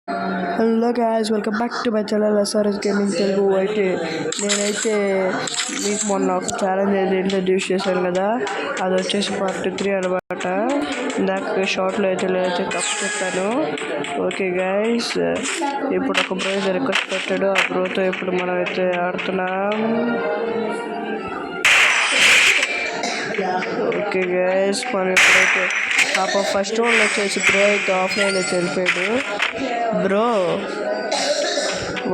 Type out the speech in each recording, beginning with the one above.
Hello guys, welcome back to my channel SRS gaming Telugu. అయితే నేనైతే మీకు మొన్న ఒక ఛాలెంజ్ అయితే ఇంట్రడ్యూస్ చేశాను కదా, అది వచ్చేసి పార్ట్ 3 అనమాట. ఇందాక షార్ట్లో అయితే నేనైతే తప్పు చెప్పాను. ఓకే గాయ్స్, ఇప్పుడు ఒక బ్రో అయితే రిక్వెస్ట్ పెట్టాడు. ఆ బ్రోతో ఇప్పుడు మనం అయితే ఆడుతున్నాం. ఓకే గైస్, మనం ఇప్పుడైతే పాప ఫస్ట్ వన్ వచ్చేసి బ్రో అయితే ఆఫ్లైన్ అయితే వెళ్ళిపోయాడు. Bro,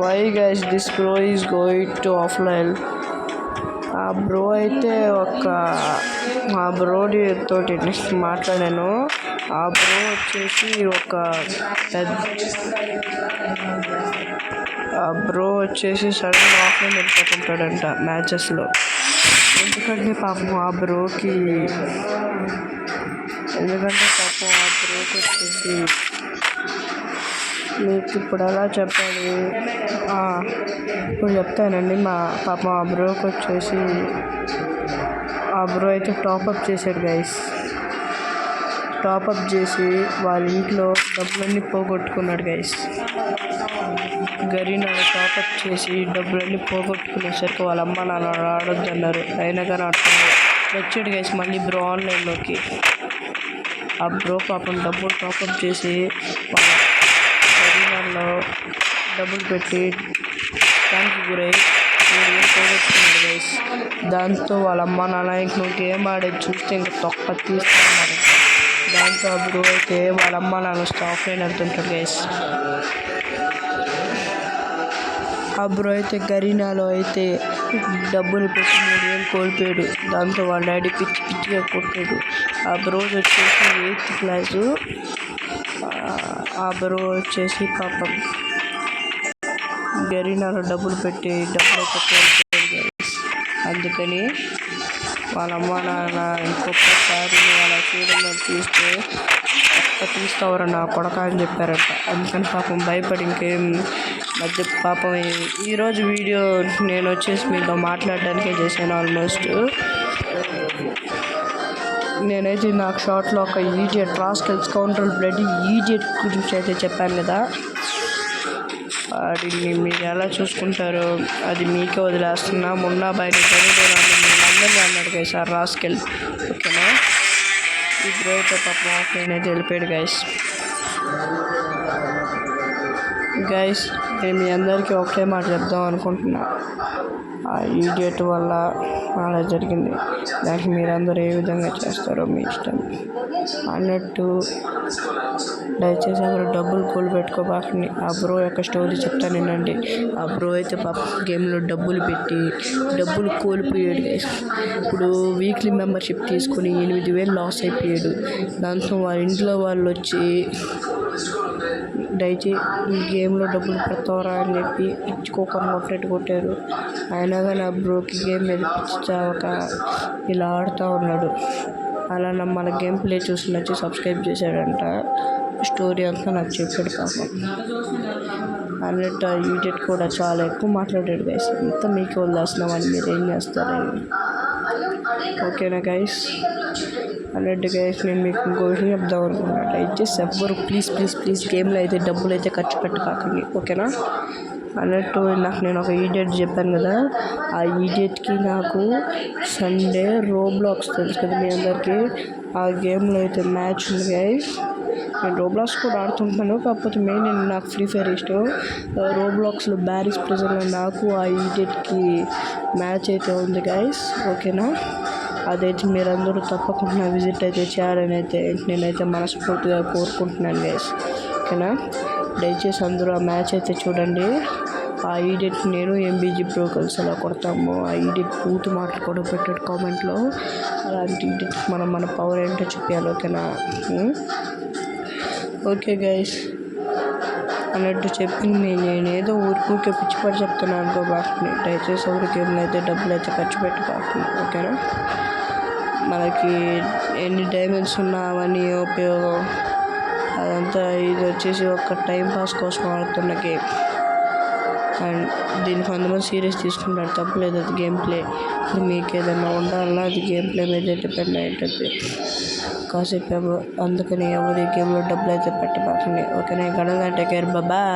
why guys this bro is going to offline? ఆ బ్రో అయితే ఆ బ్రోడి తోటి మాట్లాడాను. ఆ బ్రో వచ్చేసి సడన్గా ఆఫ్లైన్ వెళ్ళిపోతుంటాడంట మ్యాచెస్లో. ఎందుకంటే పాపం ఆ బ్రోకి వచ్చేసి మీకు ఇప్పుడు ఎలా చెప్పాలి, ఇప్పుడు చెప్తానండి. పాపం ఆ బ్రోకి వచ్చేసి ఆ బ్రో అయితే టాపప్ చేశాడు గైస్. టాపప్ చేసి వాళ్ళ ఇంట్లో డబ్బులన్నీ పోగొట్టుకున్నాడు గైస్. గరీనా టాపప్ చేసి డబ్బులన్నీ పోగొట్టుకునేసరికి వాళ్ళ అమ్మ నాన్న ఆడొద్దన్నారు. అయినా కానీ ఆడుతున్నారు. వచ్చాడు గైస్ మళ్ళీ బ్రో ఆన్లైన్లోకి. ఆ బ్రో పాపం డబ్బులు టాపప్ చేసి వాళ్ళ గరీనాలో డబ్బులు పెట్టి దానికి గురై పోగొట్టుకున్నాడు గైస్. దాంతో వాళ్ళ అమ్మ నాన్న ఇంక నువ్వు గేమ్ ఆడేది చూస్తే ఇంక తొక్క తీస్తున్నారు. దాంతో ఆ బ్రో అయితే వాళ్ళ అమ్మ నాన్న వస్తే ఆఫ్లైన్ వెళ్తుంటాడు గైస్. ఆ బ్రో అయితే గరీనాలో అయితే డబ్బులు పెట్టి 3,000 కోల్పోయాడు. దాంతో వాళ్ళ డాడీ పిచ్చిగా కొట్టాడు. ఆ బ్రో వచ్చేసి 8th క్లాసు. ఆ బ్రో వచ్చేసి పాపం గరీనాలో డబ్బులు అయితే కోల్పోయాడు. అందుకని వాళ్ళ అమ్మ నాన్న ఇంకొకసారి అలా చేయడం తీస్తే తీస్తావరా నా కొడక అని చెప్పారట. అందుకని పాపం భయపడి ఇంకేం పాపం ఈరోజు వీడియో నేను వచ్చేసి మీతో మాట్లాడడానికే చేశాను. ఆల్మోస్ట్ నేనైతే నాకు షార్ట్లో ఒక idiot rascals counter blood idiot గురించి అయితే చెప్పాను కదా, వాటిని మీరు ఎలా చూసుకుంటారో అది మీకే వదిలేస్తున్నా. మొన్న బయట అందరినీ అన్నాడు గైస్ ఆ రాస్కెల్. ఓకేనా, ఈ బ్రో అయితే పాపం ఆఫ్లైన్ అయితే వెళ్ళిపోయాడు గైస్. నేను మీ అందరికీ ఒకటే మాట చెప్దాం అనుకుంటున్నా. ఆ ఈడియట్ వల్ల అలా జరిగింది. దానికి మీరందరూ ఏ విధంగా చేస్తారో మీ ఇష్టం అన్నట్టు. దయచేసి అందరూ డబ్బులు కూలబెట్టుకోబాకండి. ఆ బ్రో యొక్క స్టోరీ చెప్తాను వినండి. ఆ బ్రో అయితే పాప గేమ్లో డబ్బులు పెట్టి డబ్బులు కోల్పోయాడు గైస్. ఇప్పుడు వీక్లీ మెంబర్షిప్ తీసుకుని 8,000 లాస్ అయిపోయాడు. దాంతో వాళ్ళ ఇంట్లో వాళ్ళు వచ్చి దయచేసి గేమ్లో డబ్బులు పెడతావరా అని చెప్పి కొట్టేట్టు కొట్టారు. అయినా కానీ ఆ బ్రోకి గేమ్ మీద పిచ్చి చావక ఇలా ఆడుతూ ఉన్నాడు. అలా మన గేమ్ ప్లే చూసి నచ్చి సబ్స్క్రైబ్ చేశాడంట. స్టోరీ అంతా నాకు చెప్పాడు పాపం. అన్నట్టు ఆ ఈడియట్ కూడా చాలా ఎక్కువ మాట్లాడాడు గైస్. అంతా మీకు వదిలేస్తున్నామని మీరు ఏం చేస్తారని. ఓకేనా గైస్, అన్నట్టు గైస్ నేను మీకు ఇంకో విషయం చెప్దాం అనుకున్నాను. దయచేసి ఎవ్వరు ప్లీజ్ గేమ్లో అయితే డబ్బులు అయితే ఖర్చు పెట్టకండి. ఓకేనా, అన్నట్టు నేను ఒక ఈడియట్ చెప్పాను కదా, ఆ ఈడియట్కి నాకు సండే రోబ్లాక్స్ తెలుసు కదా మీ అందరికీ. ఆ గేమ్లో అయితే మ్యాచ్ ఉంది గైస్. నేను రోబ్లాక్స్ కూడా ఆడుతుంటాను, కాకపోతే మెయిన్ నాకు ఫ్రీ ఫైర్ ఇష్టం. రోబ్లాక్స్లో బ్యారిస్ ప్రెజర్లో నాకు ఆ ఈడియట్కి మ్యాచ్ అయితే ఉంది గైస్. ఓకేనా, అదైతే మీరందరూ తప్పకుండా విజిట్ అయితే చేయాలని అయితే నేనైతే మనస్ఫూర్తిగా కోరుకుంటున్నాను గైస్. ఓకేనా, దయచేసి అందరూ ఆ మ్యాచ్ అయితే చూడండి. ఆ ఈడియట్ నేను ఎంబీజీ బ్రో కలిసి అలా కొడతాము. ఆ ఈడియట్ పూర్తి మాటలు కూడా పెట్టాడు కామెంట్లో. అలాంటి ఈడియట్ మన పవర్ ఏంటో చెప్పాలి. ఓకేనా, ఓకే గైస్, అన్నట్టు చెప్పింది నేను ఏదో ఊరికే పిచ్చిపడి చెప్తున్నాను అనుకోబాకండి. దయచేసి ఎవరి గేమ్లో అయితే డబ్బులు అయితే ఖర్చు పెట్టుకోకండి. ఓకేనా, మనకి ఎన్ని డైమండ్స్ ఉన్నా అవన్నీ ఉపయోగం. అదంతా ఇది వచ్చేసి ఒక టైంపాస్ కోసం ఆడుతున్న గేమ్. అండ్ దీన్ని కొంతమంది సీరియస్ తీసుకుంటారు, తప్పలేదు, అది గేమ్ ప్లే. మీకు ఏదైనా ఉండాలన్నా అది గేమ్ ప్లే మీద డిపెండ్ అయి ఉంటుంది. కాసేపు అందుకని ఎవరు ఈ గేమ్లో డబ్బులు అయితే పెట్టబాకండి. ఓకేనా? గణంగా టేక్ కేర్, బాయ్.